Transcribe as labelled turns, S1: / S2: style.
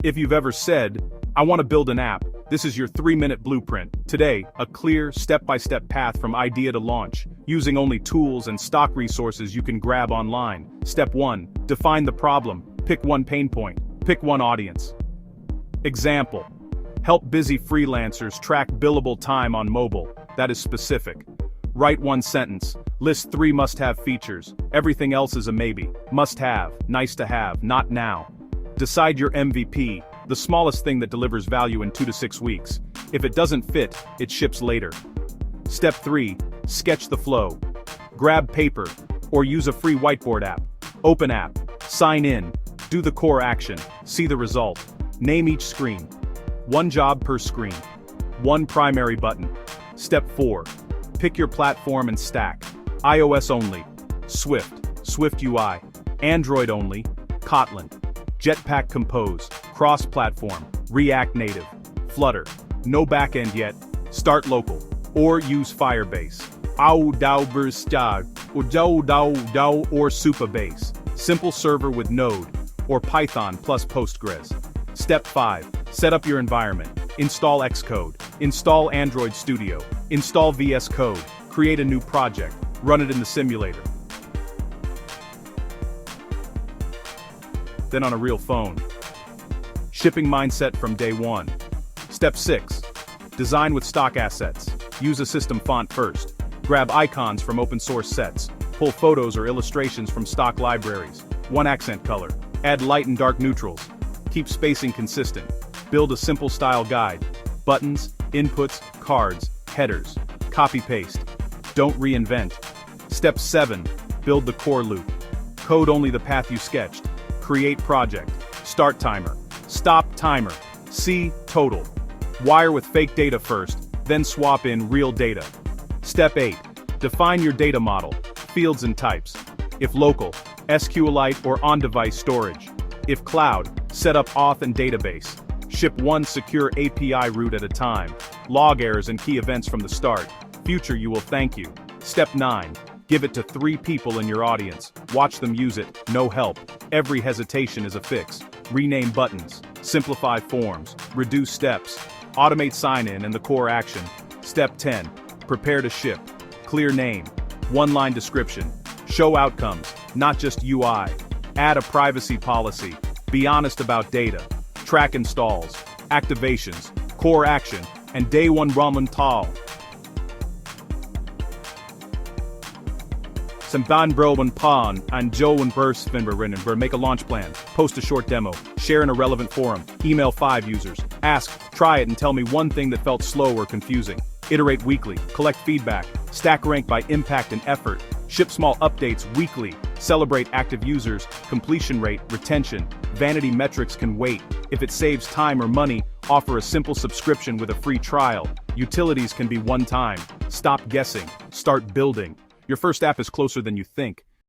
S1: If you've ever said, I want to build an app, this is your 3-minute blueprint. Today, a clear, step-by-step path from idea to launch, using only tools and stock resources you can grab online. Step 1. Define the problem. Pick one pain point. Pick one audience. Example. Help busy freelancers track billable time on mobile. That is specific. Write one sentence. List 3 must-have features. Everything else is a maybe. Must-have, nice to have, not now. Decide your MVP, the smallest thing that delivers value in 2 to 6 weeks. If it doesn't fit, it ships later. Step 3. Sketch the flow. Grab paper, or use a free whiteboard app. Open app. Sign in. Do the core action. See the result. Name each screen. One job per screen. One primary button. Step 4. Pick your platform and stack. iOS only. Swift UI. Android only. Kotlin. Jetpack Compose. Cross-platform. React Native. Flutter. No backend yet. Start local. Or use Firebase. Or Supabase. Simple server with Node. Or Python plus Postgres. Step 5. Set up your environment. Install Xcode. Install Android Studio. Install VS Code. Create a new project. Run it in the simulator. Then on a real phone. Shipping mindset from day 1. Step 6. Design with stock assets. Use a system font first. Grab icons from open source sets. Pull photos or illustrations from stock libraries. One accent color. Add light and dark neutrals. Keep spacing consistent. Build a simple style guide. Buttons, inputs, cards, headers. Copy-paste. Don't reinvent. Step 7. Build the core loop. Code only the path you sketched. Create project. Start timer. Stop timer. See total. Wire with fake data first, then swap in real data. Step 8. Define your data model. Fields and types. If local, SQLite or on-device storage. If cloud, set up auth and database. Ship one secure API route at a time. Log errors and key events from the start. Future you will thank you. Step 9. Give it to 3 people in your audience. Watch them use it. No help. Every hesitation is a fix. Rename buttons. Simplify forms. Reduce steps. Automate sign-in and the core action. Step 10. Prepare to ship. Clear name. One-line description. Show outcomes, not just UI. Add a privacy policy. Be honest about data. Track installs, activations, core action, and day 1 ramen tal. Samban broben pan and Joe and burst Ver make a launch plan, post a short demo, share in a relevant forum, email 5 users, ask, try it and tell me one thing that felt slow or confusing. Iterate weekly, collect feedback, stack rank by impact and effort, ship small updates weekly, celebrate active users, completion rate, retention, vanity metrics can wait. If it saves time or money, offer a simple subscription with a free trial. Utilities can be one time. Stop guessing, start building. Your first app is closer than you think.